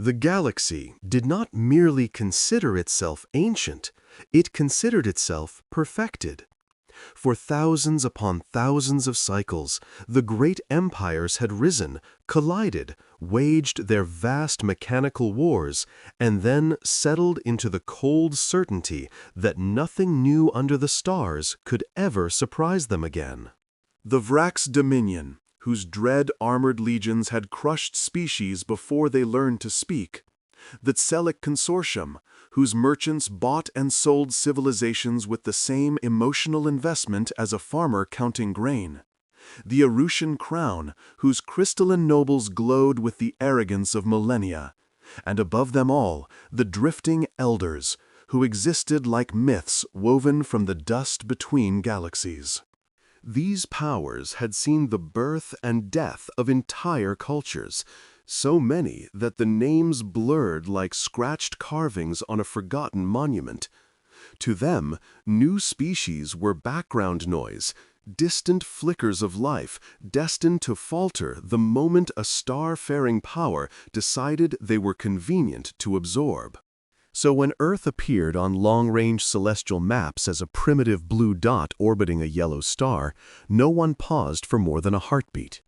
The galaxy did not merely consider itself ancient, it considered itself perfected. For thousands upon thousands of cycles, the great empires had risen, collided, waged their vast mechanical wars, and then settled into the cold certainty that nothing new under the stars could ever surprise them again. The Vrax Dominion, whose dread armored legions had crushed species before they learned to speak. The Tselic Consortium, whose merchants bought and sold civilizations with the same emotional investment as a farmer counting grain. The Arutian Crown, whose crystalline nobles glowed with the arrogance of millennia. And above them all, the drifting elders, who existed like myths woven from the dust between galaxies. These powers had seen the birth and death of entire cultures, so many that the names blurred like scratched carvings on a forgotten monument. To them, new species were background noise, distant flickers of life, destined to falter the moment a star-faring power decided they were convenient to absorb. So when Earth appeared on long-range celestial maps as a primitive blue dot orbiting a yellow star, no one paused for more than a heartbeat.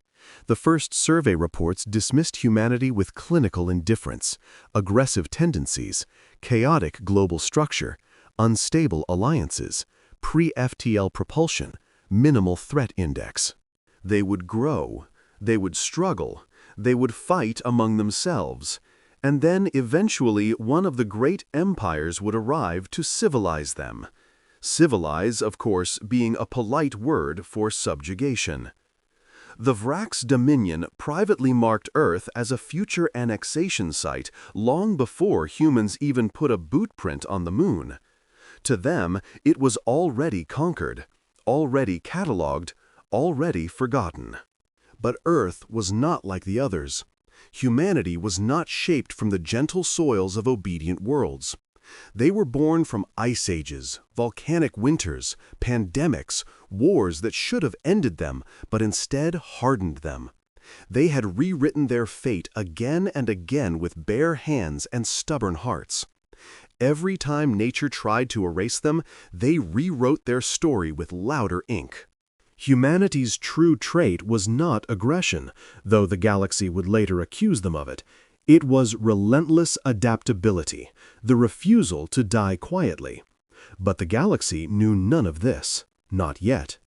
The first survey reports dismissed humanity with clinical indifference, aggressive tendencies, chaotic global structure, unstable alliances, pre-FTL propulsion, minimal threat index. They would grow, they would struggle, they would fight among themselves, and then eventually one of the great empires would arrive to civilize them. Civilize, of course, being a polite word for subjugation. The Vrax Dominion privately marked Earth as a future annexation site long before humans even put a bootprint on the moon. To them, it was already conquered, already catalogued, already forgotten. But Earth was not like the others. Humanity was not shaped from the gentle soils of obedient worlds. They were born from ice ages, volcanic winters, pandemics, wars that should have ended them, but instead hardened them. They had rewritten their fate again and again with bare hands and stubborn hearts. Every time nature tried to erase them, they rewrote their story with louder ink. Humanity's true trait was not aggression, though the galaxy would later accuse them of it. It was relentless adaptability, the refusal to die quietly. But the galaxy knew none of this, not yet.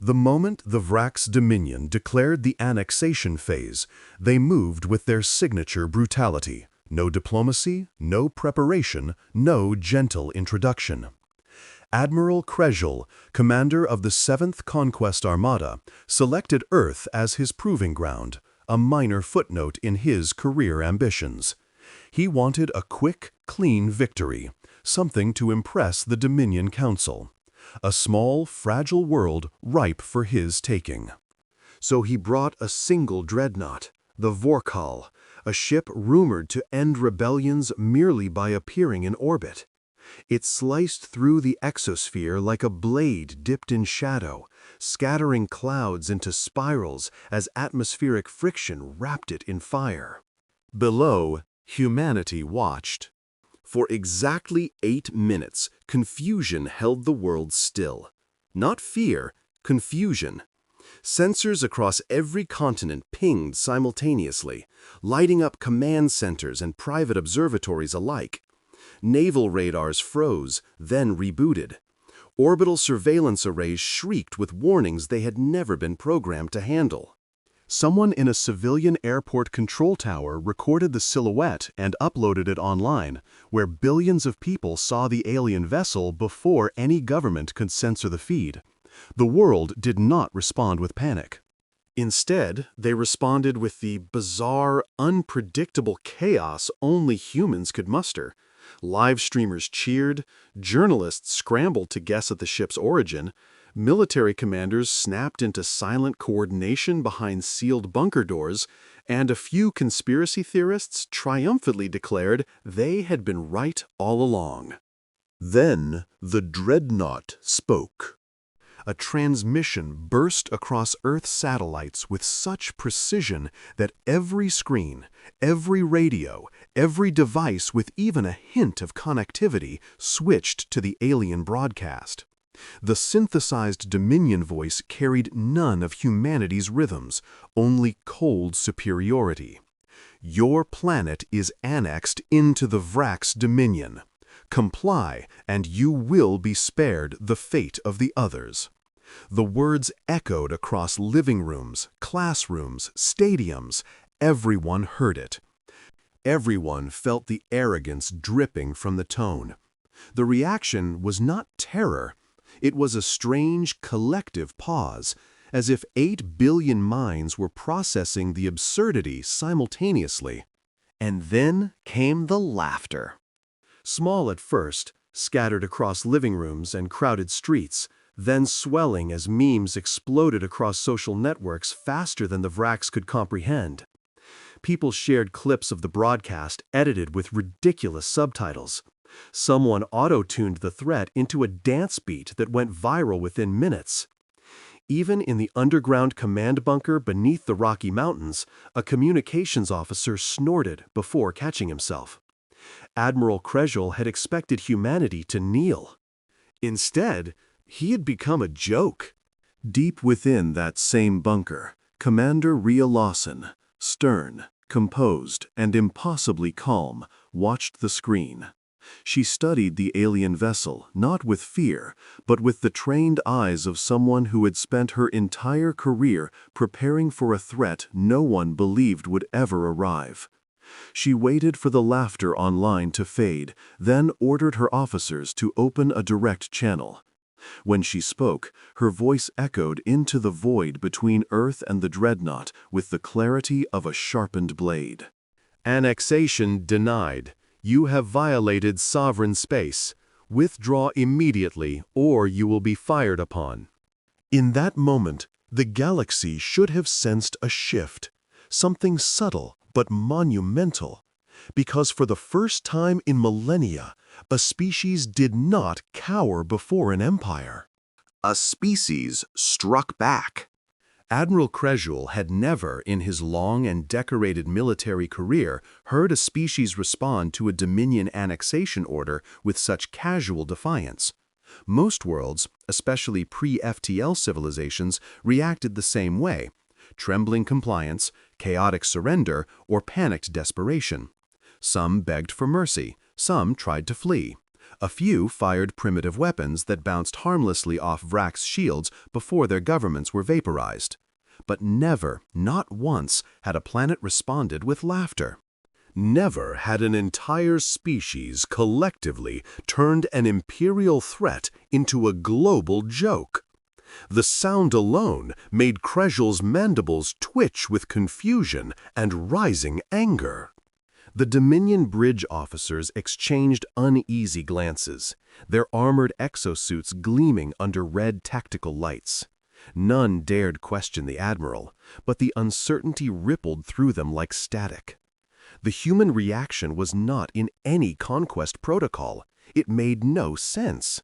The moment the Vrax Dominion declared the annexation phase, they moved with their signature brutality. No diplomacy, no preparation, no gentle introduction. Admiral Krejul, commander of the 7th Conquest Armada, selected Earth as his proving ground, a minor footnote in his career ambitions. He wanted a quick, clean victory, something to impress the Dominion Council. A small, fragile world ripe for his taking. So he brought a single dreadnought, the Vorkal, a ship rumored to end rebellions merely by appearing in orbit. It sliced through the exosphere like a blade dipped in shadow, scattering clouds into spirals as atmospheric friction wrapped it in fire. Below, humanity watched. For exactly 8 minutes, confusion held the world still. Not fear, confusion. Sensors across every continent pinged simultaneously, lighting up command centers and private observatories alike. Naval radars froze, then rebooted. Orbital surveillance arrays shrieked with warnings they had never been programmed to handle. Someone in a civilian airport control tower recorded the silhouette and uploaded it online, where billions of people saw the alien vessel before any government could censor the feed. The world did not respond with panic. Instead, they responded with the bizarre, unpredictable chaos only humans could muster. Live streamers cheered, journalists scrambled to guess at the ship's origin, military commanders snapped into silent coordination behind sealed bunker doors, and a few conspiracy theorists triumphantly declared they had been right all along. Then the dreadnought spoke. A transmission burst across Earth satellites with such precision that every screen, every radio, every device with even a hint of connectivity switched to the alien broadcast. The synthesized Dominion voice carried none of humanity's rhythms, only cold superiority. Your planet is annexed into the Vrax Dominion. Comply, and you will be spared the fate of the others. The words echoed across living rooms, classrooms, stadiums. Everyone heard it. Everyone felt the arrogance dripping from the tone. The reaction was not terror. It was a strange, collective pause, as if 8 billion minds were processing the absurdity simultaneously. And then came the laughter. Small at first, scattered across living rooms and crowded streets, then swelling as memes exploded across social networks faster than the Vrax could comprehend. People shared clips of the broadcast edited with ridiculous subtitles. Someone auto-tuned the threat into a dance beat that went viral within minutes. Even in the underground command bunker beneath the Rocky Mountains, a communications officer snorted before catching himself. Admiral Krejul had expected humanity to kneel. Instead, he had become a joke. Deep within that same bunker, Commander Rhea Lawson, stern, composed, and impossibly calm, watched the screen. She studied the alien vessel, not with fear, but with the trained eyes of someone who had spent her entire career preparing for a threat no one believed would ever arrive. She waited for the laughter online to fade, then ordered her officers to open a direct channel. When she spoke, her voice echoed into the void between Earth and the dreadnought with the clarity of a sharpened blade. Annexation denied. You have violated sovereign space. Withdraw immediately, or you will be fired upon. In that moment, the galaxy should have sensed a shift, something subtle but monumental, because for the first time in millennia, a species did not cower before an empire. A species struck back. Admiral Krejul had never, in his long and decorated military career, heard a species respond to a Dominion annexation order with such casual defiance. Most worlds, especially pre-FTL civilizations, reacted the same way: trembling compliance, chaotic surrender, or panicked desperation. Some begged for mercy, some tried to flee. A few fired primitive weapons that bounced harmlessly off Vrax shields before their governments were vaporized. But never, not once, had a planet responded with laughter. Never had an entire species collectively turned an imperial threat into a global joke. The sound alone made Krejul's mandibles twitch with confusion and rising anger. The Dominion bridge officers exchanged uneasy glances, their armored exosuits gleaming under red tactical lights. None dared question the Admiral, but the uncertainty rippled through them like static. The human reaction was not in any conquest protocol. It made no sense.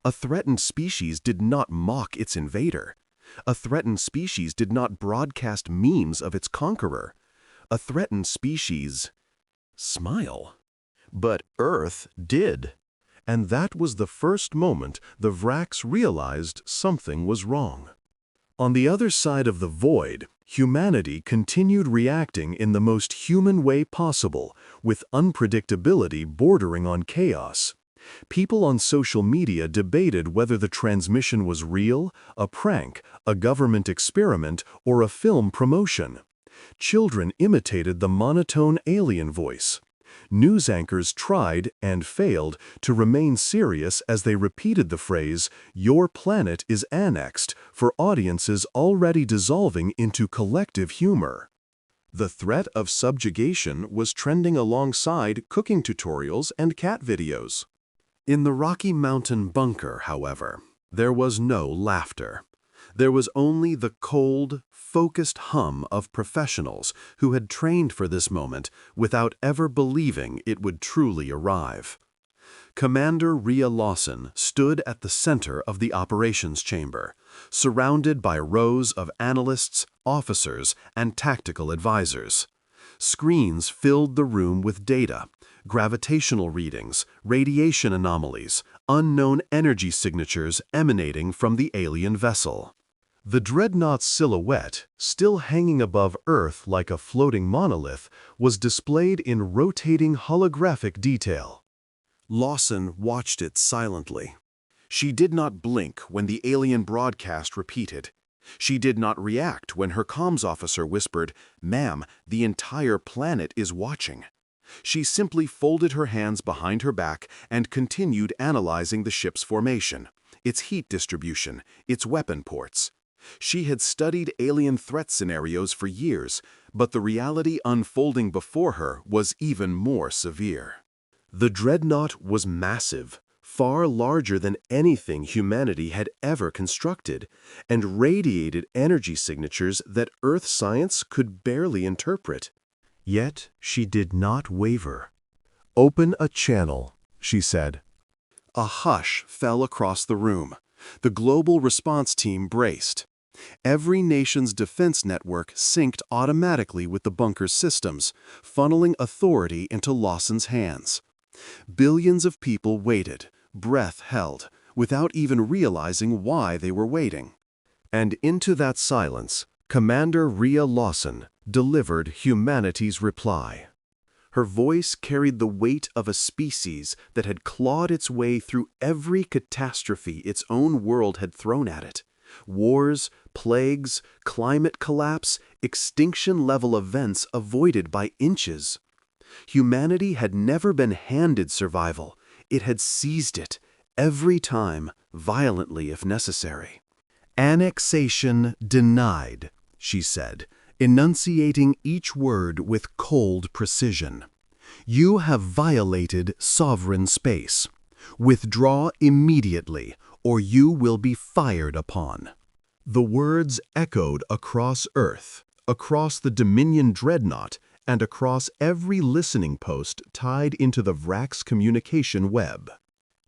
A threatened species did not mock its invader. A threatened species did not broadcast memes of its conqueror. A threatened species smile. But Earth did. And that was the first moment the Vrax realized something was wrong. On the other side of the void, humanity continued reacting in the most human way possible, with unpredictability bordering on chaos. People on social media debated whether the transmission was real, a prank, a government experiment, or a film promotion. Children imitated the monotone alien voice. News anchors tried, and failed, to remain serious as they repeated the phrase, "Your planet is annexed," for audiences already dissolving into collective humor. The threat of subjugation was trending alongside cooking tutorials and cat videos. In the Rocky Mountain bunker, however, there was no laughter. There was only the cold, focused hum of professionals who had trained for this moment without ever believing it would truly arrive. Commander Rhea Lawson stood at the center of the operations chamber, surrounded by rows of analysts, officers, and tactical advisors. Screens filled the room with data, gravitational readings, radiation anomalies, unknown energy signatures emanating from the alien vessel. The dreadnought's silhouette, still hanging above Earth like a floating monolith, was displayed in rotating holographic detail. Lawson watched it silently. She did not blink when the alien broadcast repeated. She did not react when her comms officer whispered, "Ma'am, the entire planet is watching." She simply folded her hands behind her back and continued analyzing the ship's formation, its heat distribution, its weapon ports. She had studied alien threat scenarios for years, but the reality unfolding before her was even more severe. The dreadnought was massive, far larger than anything humanity had ever constructed, and radiated energy signatures that Earth science could barely interpret. Yet she did not waver. "Open a channel," she said. A hush fell across the room. The global response team braced. Every nation's defense network synced automatically with the bunker's systems, funneling authority into Lawson's hands. Billions of people waited, breath held, without even realizing why they were waiting. And into that silence, Commander Rhea Lawson delivered humanity's reply. Her voice carried the weight of a species that had clawed its way through every catastrophe its own world had thrown at it. Wars, plagues, climate collapse, extinction-level events avoided by inches. Humanity had never been handed survival. It had seized it, every time, violently if necessary. "Annexation denied," she said, enunciating each word with cold precision. "You have violated sovereign space. Withdraw immediately, or you will be fired upon." The words echoed across Earth, across the Dominion dreadnought, and across every listening post tied into the Vrax communication web.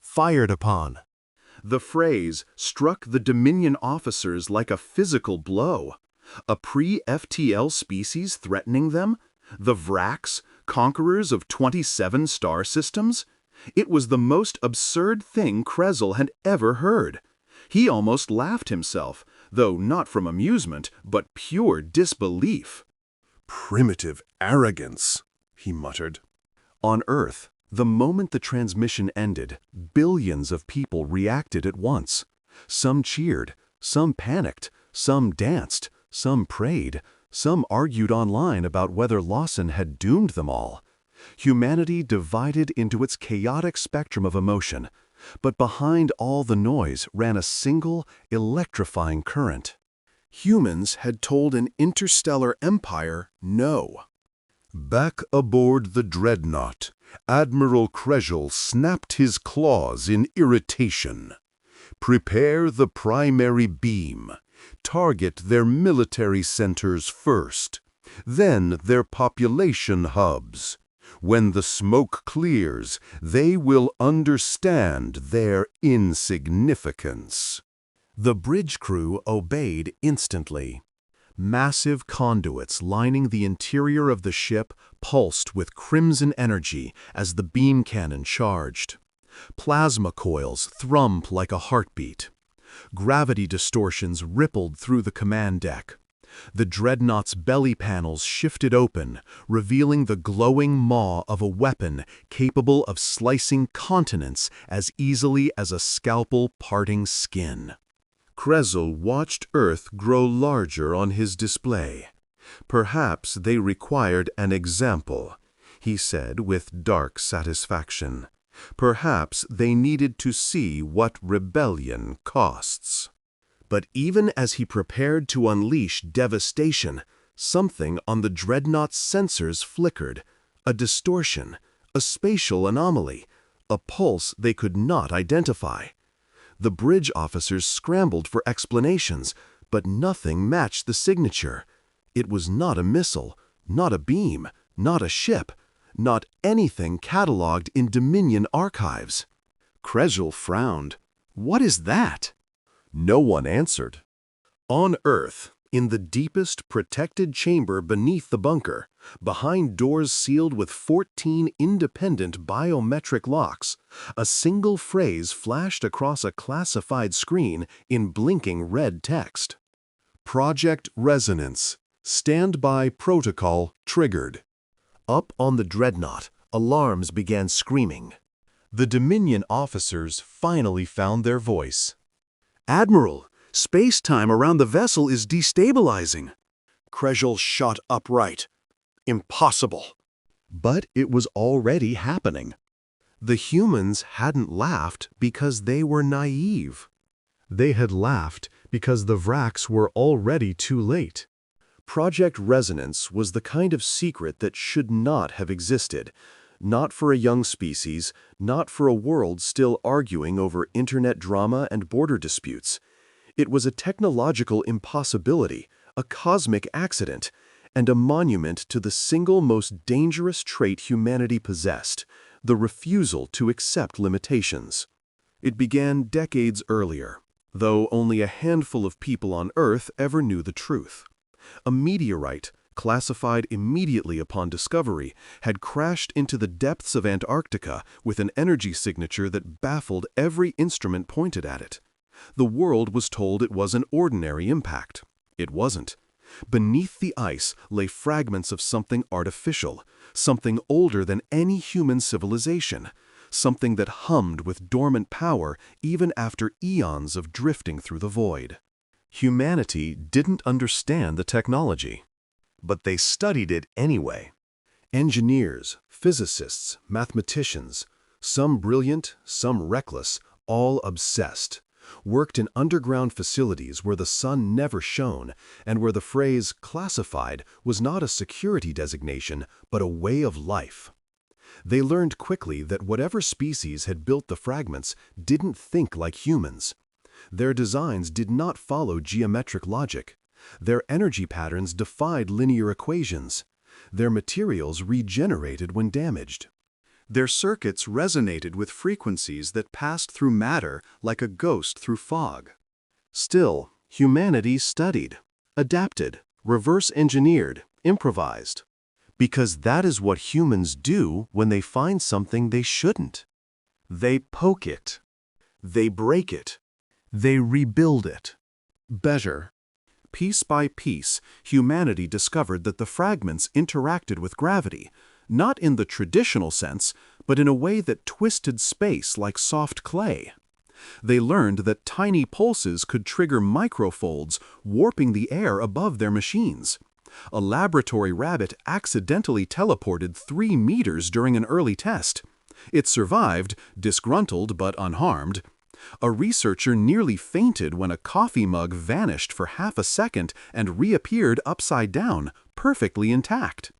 Fired upon. The phrase struck the Dominion officers like a physical blow. A pre-FTL species threatening them? The Vrax, conquerors of 27 star systems? It was the most absurd thing Krezel had ever heard. He almost laughed himself, though not from amusement, but pure disbelief. "Primitive arrogance," he muttered. On Earth, the moment the transmission ended, billions of people reacted at once. Some cheered, some panicked, some danced, some prayed, some argued online about whether Lawson had doomed them all. Humanity divided into its chaotic spectrum of emotion, but behind all the noise ran a single, electrifying current. Humans had told an interstellar empire no. Back aboard the dreadnought, Admiral Krezel snapped his claws in irritation. "Prepare the primary beam. Target their military centers first, then their population hubs. When the smoke clears, they will understand their insignificance." The bridge crew obeyed instantly. Massive conduits lining the interior of the ship pulsed with crimson energy as the beam cannon charged. Plasma coils thrummed like a heartbeat. Gravity distortions rippled through the command deck. The dreadnought's belly panels shifted open, revealing the glowing maw of a weapon capable of slicing continents as easily as a scalpel parting skin. Krezel watched Earth grow larger on his display. "Perhaps they required an example," he said with dark satisfaction. "Perhaps they needed to see what rebellion costs." But even as he prepared to unleash devastation, something on the dreadnought's sensors flickered. A distortion, a spatial anomaly, a pulse they could not identify. The bridge officers scrambled for explanations, but nothing matched the signature. It was not a missile, not a beam, not a ship, not anything cataloged in Dominion archives. Krezel frowned. "What is that?" No one answered. On Earth, in the deepest protected chamber beneath the bunker, behind doors sealed with 14 independent biometric locks, a single phrase flashed across a classified screen in blinking red text. Project Resonance. Standby protocol triggered. Up on the dreadnought, alarms began screaming. The Dominion officers finally found their voice. Admiral, space-time around the vessel is destabilizing. Krejl shot upright. Impossible. But it was already happening. The humans hadn't laughed because they were naive. They had laughed because the Vraks were already too late. Project Resonance was the kind of secret that should not have existed. Not for a young species, not for a world still arguing over internet drama and border disputes. It was a technological impossibility, a cosmic accident, and a monument to the single most dangerous trait humanity possessed, the refusal to accept limitations. It began decades earlier, though only a handful of people on Earth ever knew the truth. A meteorite, classified immediately upon discovery, had crashed into the depths of Antarctica with an energy signature that baffled every instrument pointed at it. The world was told it was an ordinary impact. It wasn't. Beneath the ice lay fragments of something artificial, something older than any human civilization, something that hummed with dormant power even after eons of drifting through the void. Humanity didn't understand the technology, but they studied it anyway. Engineers, physicists, mathematicians, some brilliant, some reckless, all obsessed, worked in underground facilities where the sun never shone and where the phrase classified was not a security designation but a way of life. They learned quickly that whatever species had built the fragments didn't think like humans. Their designs did not follow geometric logic. Their energy patterns defied linear equations. Their materials regenerated when damaged. Their circuits resonated with frequencies that passed through matter like a ghost through fog. Still, humanity studied, adapted, reverse-engineered, improvised. Because that is what humans do when they find something they shouldn't. They poke it. They break it. They rebuild it. Better. Piece by piece, humanity discovered that the fragments interacted with gravity, not in the traditional sense, but in a way that twisted space like soft clay. They learned that tiny pulses could trigger microfolds, warping the air above their machines. A laboratory rabbit accidentally teleported 3 meters during an early test. It survived, disgruntled but unharmed. A researcher nearly fainted when a coffee mug vanished for half a second and reappeared upside down, perfectly intact.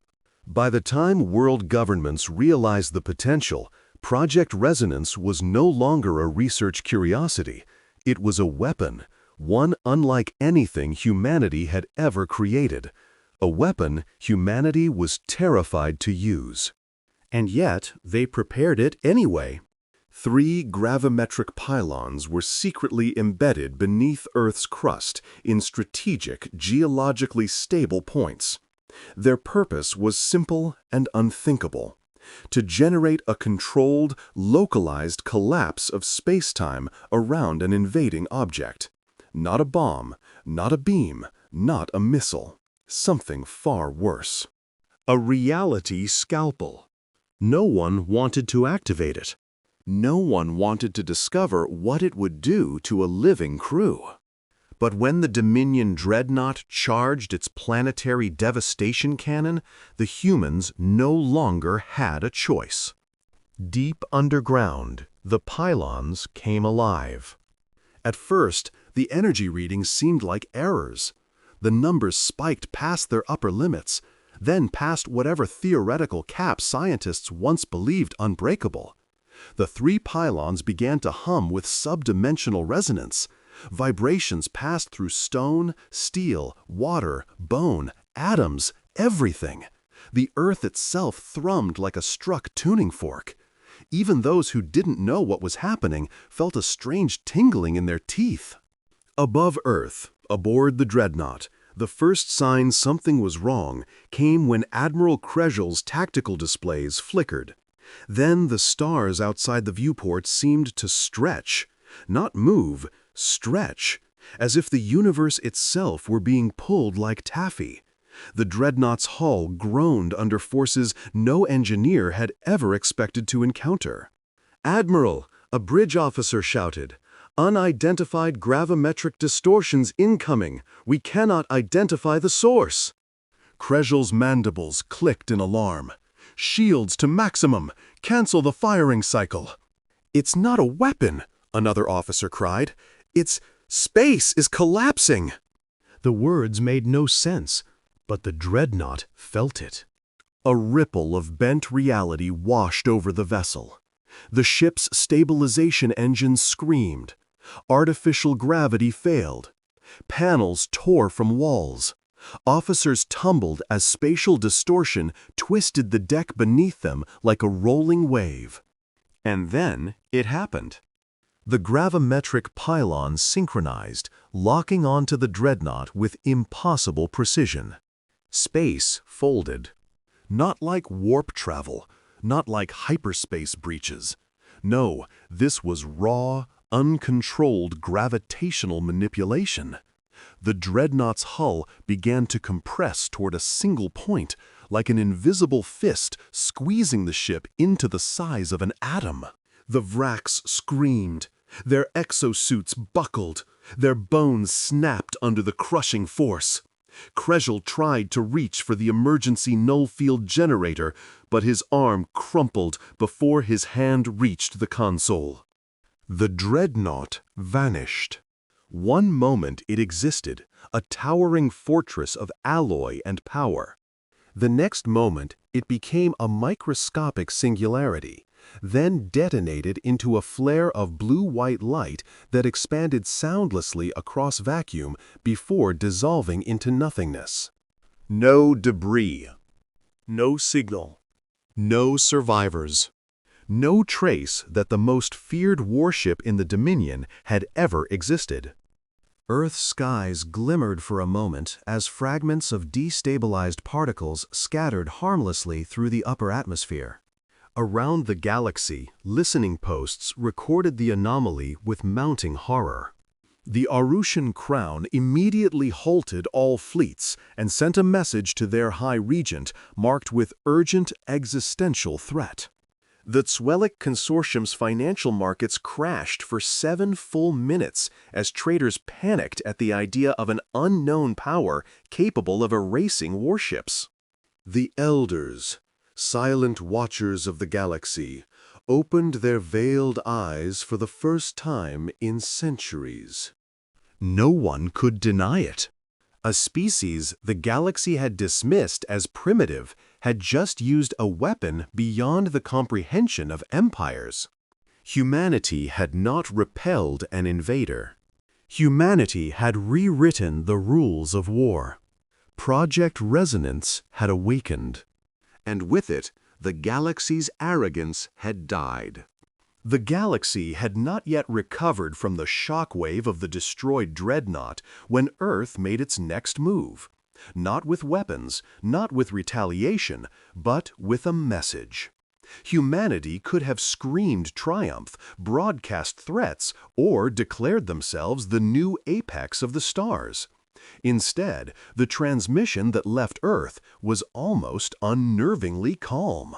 By the time world governments realized the potential, Project Resonance was no longer a research curiosity. It was a weapon, one unlike anything humanity had ever created. A weapon humanity was terrified to use. And yet, they prepared it anyway. 3 gravimetric pylons were secretly embedded beneath Earth's crust in strategic, geologically stable points. Their purpose was simple and unthinkable: to generate a controlled, localized collapse of space-time around an invading object. Not a bomb, not a beam, not a missile. Something far worse. A reality scalpel. No one wanted to activate it. No one wanted to discover what it would do to a living crew. But when the Dominion dreadnought charged its planetary devastation cannon, the humans no longer had a choice. Deep underground, the pylons came alive. At first, the energy readings seemed like errors. The numbers spiked past their upper limits, then past whatever theoretical cap scientists once believed unbreakable. The 3 pylons began to hum with subdimensional resonance. Vibrations passed through stone, steel, water, bone, atoms, everything. The Earth itself thrummed like a struck tuning fork. Even those who didn't know what was happening felt a strange tingling in their teeth. Above Earth, aboard the Dreadnought, the first sign something was wrong came when Admiral Kregel's tactical displays flickered. Then the stars outside the viewport seemed to stretch. Not move, stretch, as if the universe itself were being pulled like taffy. The Dreadnought's hull groaned under forces no engineer had ever expected to encounter. "Admiral," a bridge officer shouted, "unidentified gravimetric distortions incoming. We cannot identify the source." Kregel's mandibles clicked in alarm. "Shields to maximum! Cancel the firing cycle!" "It's not a weapon," another officer cried. "It's space is collapsing!" The words made no sense, but the Dreadnought felt it. A ripple of bent reality washed over the vessel. The ship's stabilization engines screamed. Artificial gravity failed. Panels tore from walls. Officers tumbled as spatial distortion twisted the deck beneath them like a rolling wave. And then it happened. The gravimetric pylons synchronized, locking onto the Dreadnought with impossible precision. Space folded. Not like warp travel, not like hyperspace breaches. No, this was raw, uncontrolled gravitational manipulation. The Dreadnought's hull began to compress toward a single point, like an invisible fist squeezing the ship into the size of an atom. The Vraks screamed. Their exosuits buckled. Their bones snapped under the crushing force. Kregel tried to reach for the emergency null-field generator, but his arm crumpled before his hand reached the console. The Dreadnought vanished. One moment it existed, a towering fortress of alloy and power. The next moment it became a microscopic singularity, then detonated into a flare of blue-white light that expanded soundlessly across vacuum before dissolving into nothingness. No debris. No signal. No survivors. No trace that the most feared warship in the Dominion had ever existed. Earth's skies glimmered for a moment as fragments of destabilized particles scattered harmlessly through the upper atmosphere. Around the galaxy, listening posts recorded the anomaly with mounting horror. The Arushan Crown immediately halted all fleets and sent a message to their High Regent marked with urgent existential threat. The Zwelik Consortium's financial markets crashed for 7 full minutes as traders panicked at the idea of an unknown power capable of erasing warships. The Elders, silent watchers of the galaxy, opened their veiled eyes for the first time in centuries. No one could deny it. A species the galaxy had dismissed as primitive had just used a weapon beyond the comprehension of empires. Humanity had not repelled an invader. Humanity had rewritten the rules of war. Project Resonance had awakened. And with it, the galaxy's arrogance had died. The galaxy had not yet recovered from the shockwave of the destroyed Dreadnought when Earth made its next move. Not with weapons, not with retaliation, but with a message. Humanity could have screamed triumph, broadcast threats, or declared themselves the new apex of the stars. Instead, the transmission that left Earth was almost unnervingly calm.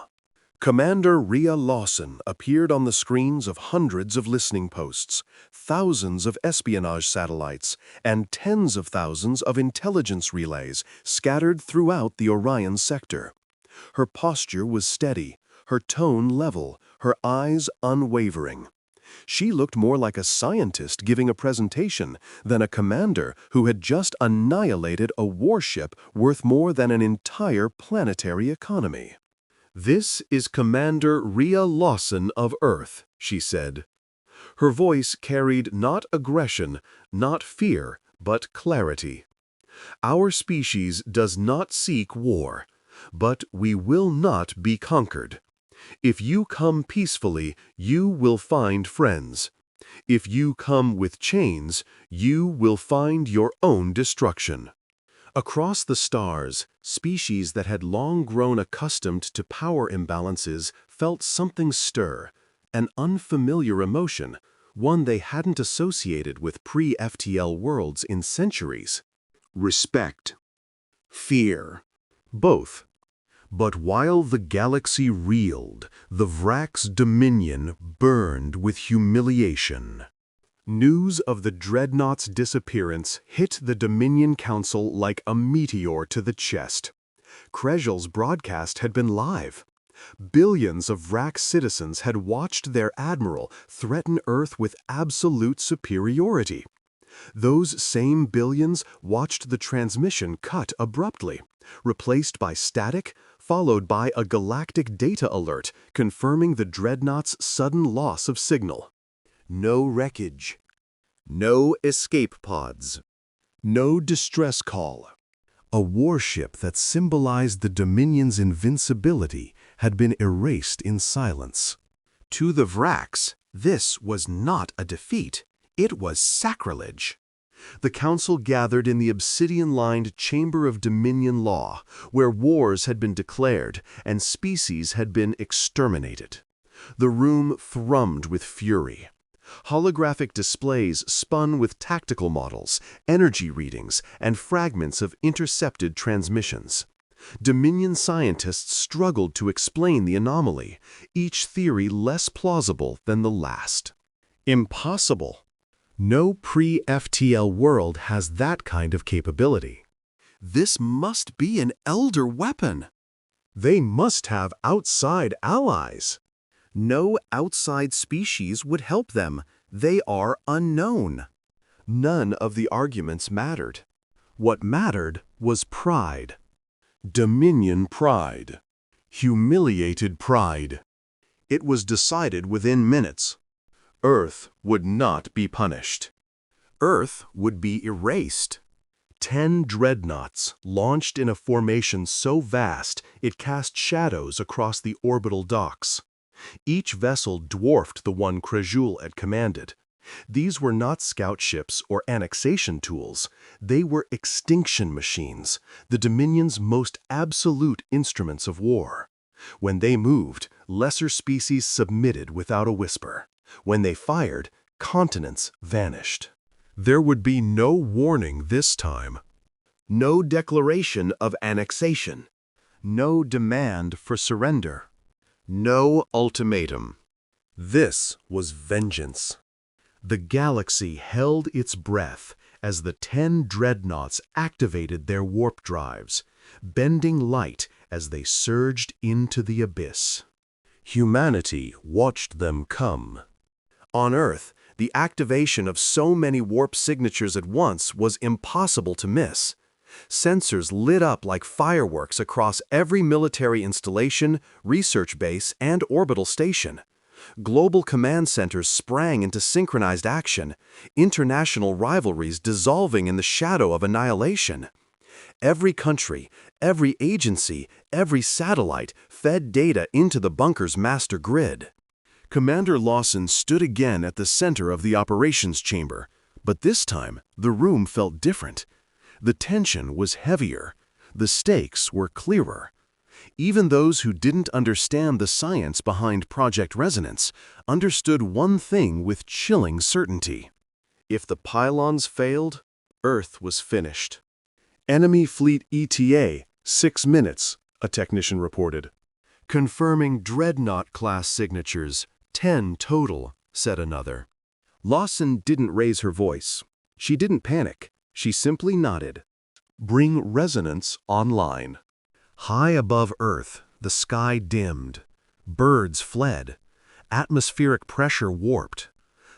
Commander Rhea Lawson appeared on the screens of hundreds of listening posts, thousands of espionage satellites, and tens of thousands of intelligence relays scattered throughout the Orion sector. Her posture was steady, her tone level, her eyes unwavering. She looked more like a scientist giving a presentation than a commander who had just annihilated a warship worth more than an entire planetary economy. "This is Commander Rhea Lawson of Earth," she said. Her voice carried not aggression, not fear, but clarity. "Our species does not seek war, but we will not be conquered. If you come peacefully, you will find friends. If you come with chains, you will find your own destruction. Across the stars, species that had long grown accustomed to power imbalances felt something stir, an unfamiliar emotion, one they hadn't associated with pre-FTL worlds in centuries. Respect. Fear. Both. But while the galaxy reeled, the Vrak's dominion burned with humiliation. News of the Dreadnought's disappearance hit the Dominion Council like a meteor to the chest. Krezel's broadcast had been live. Billions of Vrak citizens had watched their admiral threaten Earth with absolute superiority. Those same billions watched the transmission cut abruptly, replaced by static, followed by a galactic data alert confirming the Dreadnought's sudden loss of signal. No wreckage. No escape pods. No distress call. A warship that symbolized the Dominion's invincibility had been erased in silence. To the Vraks, this was not a defeat. It was sacrilege. The Council gathered in the obsidian-lined Chamber of Dominion Law, where wars had been declared and species had been exterminated. The room thrummed with fury. Holographic displays spun with tactical models, energy readings, and fragments of intercepted transmissions. Dominion scientists struggled to explain the anomaly, each theory less plausible than the last. Impossible. No pre-FTL world has that kind of capability. This must be an elder weapon. They must have outside allies. No outside species would help them. They are unknown. None of the arguments mattered. What mattered was pride. Dominion pride. Humiliated pride. It was decided within minutes. Earth would not be punished. Earth would be erased. 10 dreadnoughts, launched in a formation so vast it cast shadows across the orbital docks. Each vessel dwarfed the one Krezel had commanded. These were not scout ships or annexation tools. They were extinction machines, the Dominion's most absolute instruments of war. When they moved, lesser species submitted without a whisper. When they fired, continents vanished. There would be no warning this time. No declaration of annexation. No demand for surrender. No ultimatum. This was vengeance. The galaxy held its breath as the 10 dreadnoughts activated their warp drives, bending light as they surged into the abyss. Humanity watched them come. On Earth, the activation of so many warp signatures at once was impossible to miss. Sensors lit up like fireworks across every military installation, research base, and orbital station. Global command centers sprang into synchronized action, international rivalries dissolving in the shadow of annihilation. Every country, every agency, every satellite fed data into the bunker's master grid. Commander Lawson stood again at the center of the operations chamber, but this time the room felt different. The tension was heavier. The stakes were clearer. Even those who didn't understand the science behind Project Resonance understood one thing with chilling certainty. If the pylons failed, Earth was finished. Enemy fleet ETA, 6 minutes, a technician reported. Confirming Dreadnought-class signatures, 10 total, said another. Lawson didn't raise her voice. She didn't panic. She simply nodded. Bring Resonance online. High above Earth, the sky dimmed. Birds fled. Atmospheric pressure warped.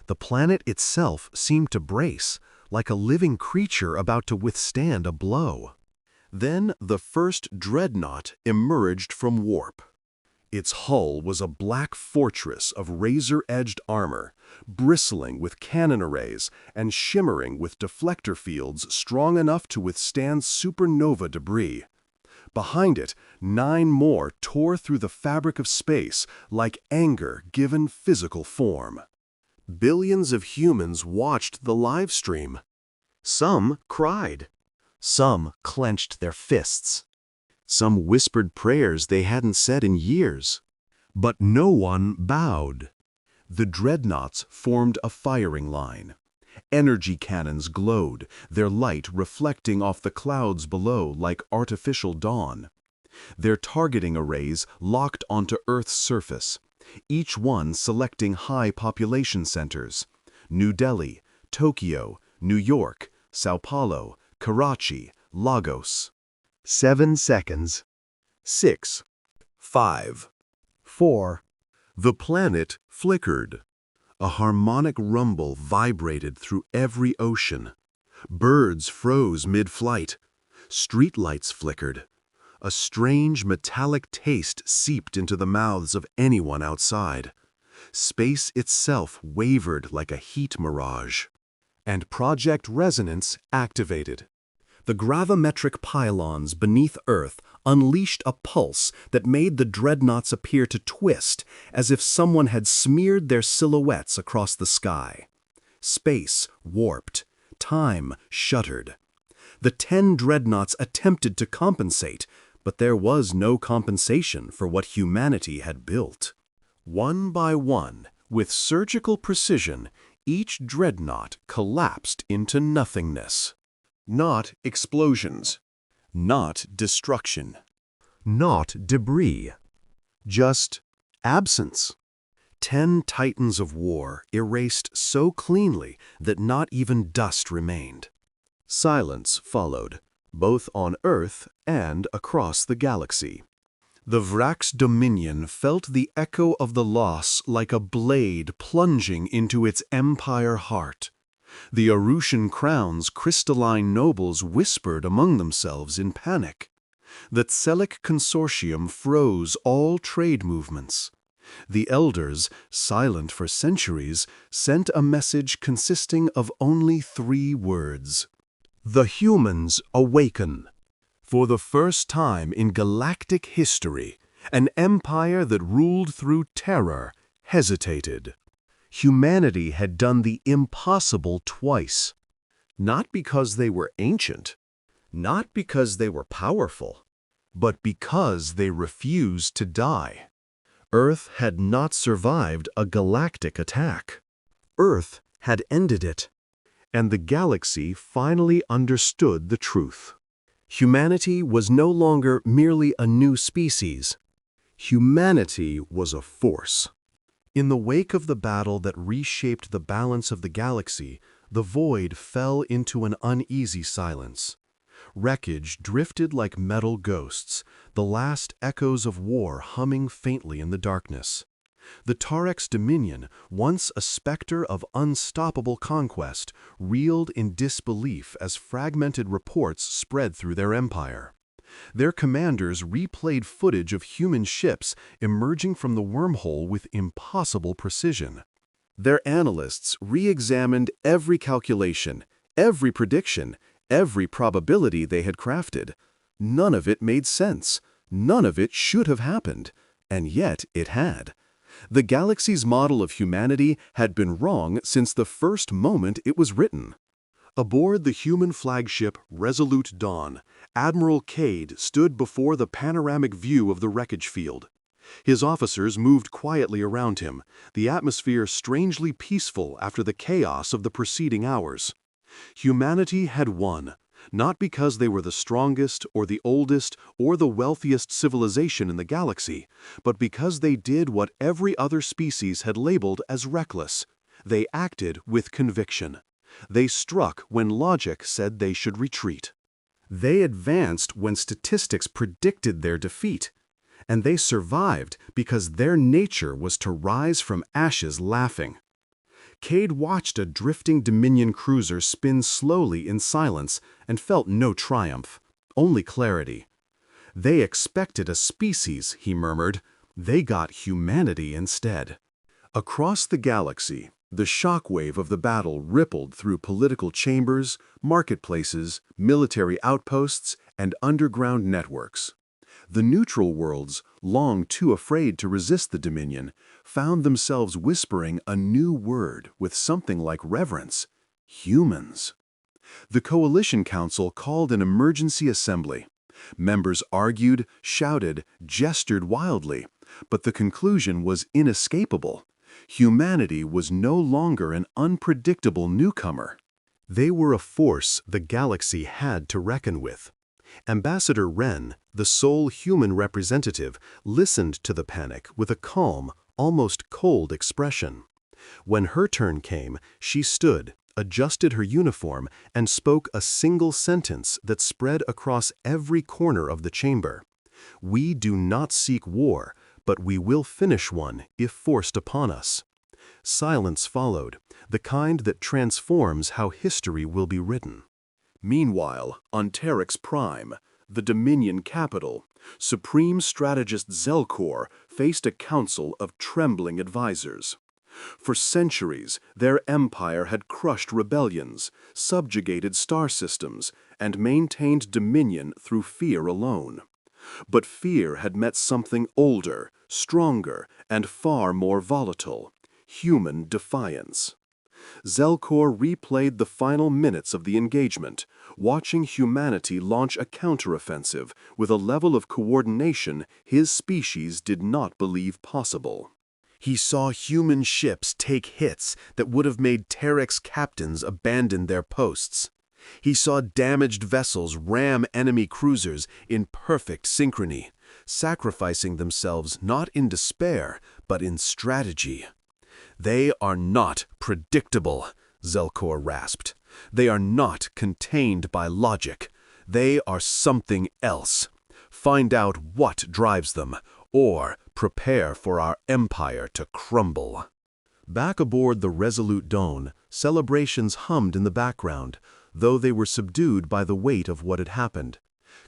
The planet itself seemed to brace, like a living creature about to withstand a blow. Then the first dreadnought emerged from warp. Its hull was a black fortress of razor-edged armor, bristling with cannon arrays and shimmering with deflector fields strong enough to withstand supernova debris. Behind it, 9 more tore through the fabric of space like anger given physical form. Billions of humans watched the live stream. Some cried. Some clenched their fists. Some whispered prayers they hadn't said in years. But no one bowed. The dreadnoughts formed a firing line. Energy cannons glowed, their light reflecting off the clouds below like artificial dawn. Their targeting arrays locked onto Earth's surface, each one selecting high population centers: New Delhi, Tokyo, New York, Sao Paulo, Karachi, Lagos. 7 seconds. 6, 5, 4. The planet flickered. A harmonic rumble vibrated through every ocean. Birds froze mid-flight. Streetlights flickered. A strange metallic taste seeped into the mouths of anyone outside. Space itself wavered like a heat mirage. And Project Resonance activated. The gravimetric pylons beneath Earth unleashed a pulse that made the dreadnoughts appear to twist, as if someone had smeared their silhouettes across the sky. Space warped. Time shuddered. The 10 dreadnoughts attempted to compensate, but there was no compensation for what humanity had built. One by one, with surgical precision, each dreadnought collapsed into nothingness. Not explosions. Not destruction. Not debris. Just absence. 10 titans of war erased so cleanly that not even dust remained. Silence followed, both on Earth and across the galaxy. The Vrak's dominion felt the echo of the loss like a blade plunging into its empire heart. The Arushan crown's crystalline nobles whispered among themselves in panic. The Tselic consortium froze all trade movements. The elders, silent for centuries, sent a message consisting of only 3 words. The humans awaken. For the first time in galactic history, an empire that ruled through terror hesitated. Humanity had done the impossible twice. Not because they were ancient, not because they were powerful, but because they refused to die. Earth had not survived a galactic attack. Earth had ended it. And the galaxy finally understood the truth. Humanity was no longer merely a new species. Humanity was a force. In the wake of the battle that reshaped the balance of the galaxy, the void fell into an uneasy silence. Wreckage drifted like metal ghosts, the last echoes of war humming faintly in the darkness. The Tarek's dominion, once a specter of unstoppable conquest, reeled in disbelief as fragmented reports spread through their empire. Their commanders replayed footage of human ships emerging from the wormhole with impossible precision. Their analysts re-examined every calculation, every prediction, every probability they had crafted. None of it made sense. None of it should have happened. And yet it had. The galaxy's model of humanity had been wrong since the first moment it was written. Aboard the human flagship Resolute Dawn, Admiral Cade stood before the panoramic view of the wreckage field. His officers moved quietly around him, the atmosphere strangely peaceful after the chaos of the preceding hours. Humanity had won, not because they were the strongest or the oldest or the wealthiest civilization in the galaxy, but because they did what every other species had labeled as reckless. They acted with conviction. They struck when logic said they should retreat. They advanced when statistics predicted their defeat. And they survived because their nature was to rise from ashes laughing. Cade watched a drifting Dominion cruiser spin slowly in silence and felt no triumph, only clarity. They expected a species, he murmured. They got humanity instead. Across the galaxy, the shockwave of the battle rippled through political chambers, marketplaces, military outposts, and underground networks. The neutral worlds, long too afraid to resist the Dominion, found themselves whispering a new word with something like reverence: humans. The Coalition Council called an emergency assembly. Members argued, shouted, gestured wildly, but the conclusion was inescapable. Humanity was no longer an unpredictable newcomer. They were a force the galaxy had to reckon with. Ambassador Wren, the sole human representative, listened to the panic with a calm, almost cold expression. When her turn came, she stood, adjusted her uniform, and spoke a single sentence that spread across every corner of the chamber. "We do not seek war, but we will finish one if forced upon us." Silence followed, the kind that transforms how history will be written. Meanwhile, on Terex Prime, the Dominion capital, Supreme Strategist Zelkor faced a council of trembling advisors. For centuries, their empire had crushed rebellions, subjugated star systems, and maintained dominion through fear alone. But fear had met something older, stronger, and far more volatile: human defiance. Zelkor replayed the final minutes of the engagement, watching humanity launch a counteroffensive with a level of coordination his species did not believe possible. He saw human ships take hits that would have made Terex captains abandon their posts. He saw damaged vessels ram enemy cruisers in perfect synchrony, sacrificing themselves not in despair, but in strategy. "They are not predictable," Zelkor rasped. "They are not contained by logic. They are something else. Find out what drives them, or prepare for our empire to crumble." Back aboard the Resolute Dawn, celebrations hummed in the background, though they were subdued by the weight of what had happened.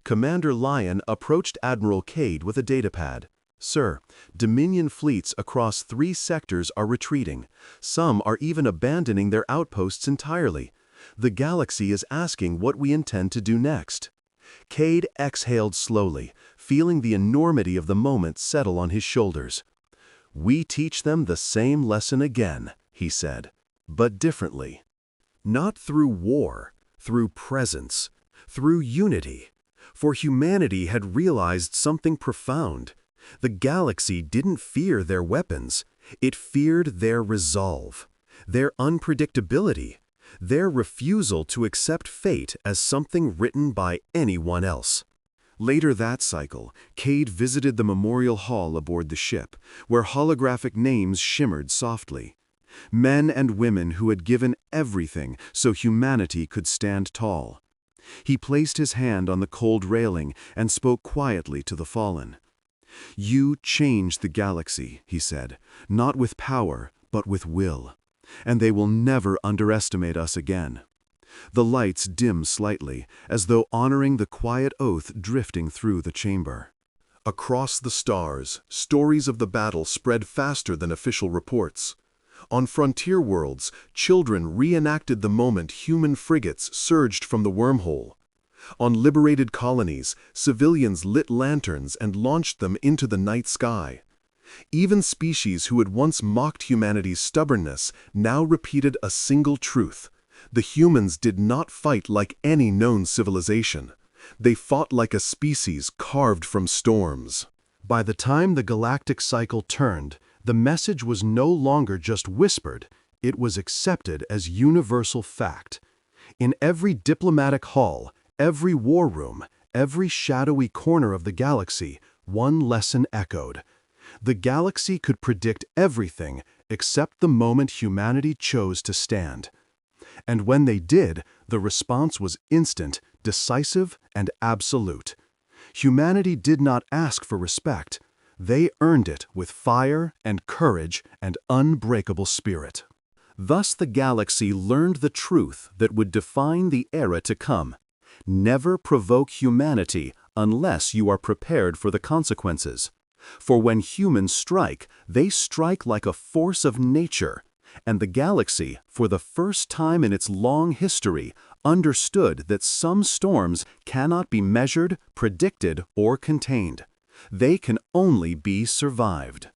Commander Lyon approached Admiral Cade with a datapad. "Sir, Dominion fleets across 3 sectors are retreating. Some are even abandoning their outposts entirely. The galaxy is asking what we intend to do next." Cade exhaled slowly, feeling the enormity of the moment settle on his shoulders. "We teach them the same lesson again," he said, "but differently. Not through war, through presence, through unity. For humanity had realized something profound. The galaxy didn't fear their weapons. It feared their resolve, their unpredictability, their refusal to accept fate as something written by anyone else." Later that cycle, Cade visited the memorial hall aboard the ship, where holographic names shimmered softly. Men and women who had given everything so humanity could stand tall. He placed his hand on the cold railing and spoke quietly to the fallen. "You changed the galaxy," he said, "not with power, but with will. And they will never underestimate us again." The lights dimmed slightly, as though honoring the quiet oath drifting through the chamber. Across the stars, stories of the battle spread faster than official reports. On frontier worlds, children reenacted the moment human frigates surged from the wormhole. On liberated colonies, civilians lit lanterns and launched them into the night sky. Even species who had once mocked humanity's stubbornness now repeated a single truth: the humans did not fight like any known civilization. They fought like a species carved from storms. By the time the galactic cycle turned, the message was no longer just whispered, it was accepted as universal fact. In every diplomatic hall, every war room, every shadowy corner of the galaxy, one lesson echoed. The galaxy could predict everything except the moment humanity chose to stand. And when they did, the response was instant, decisive, and absolute. Humanity did not ask for respect. They earned it with fire and courage and unbreakable spirit. Thus the galaxy learned the truth that would define the era to come. Never provoke humanity unless you are prepared for the consequences. For when humans strike, they strike like a force of nature. And the galaxy, for the first time in its long history, understood that some storms cannot be measured, predicted, or contained. They can only be survived.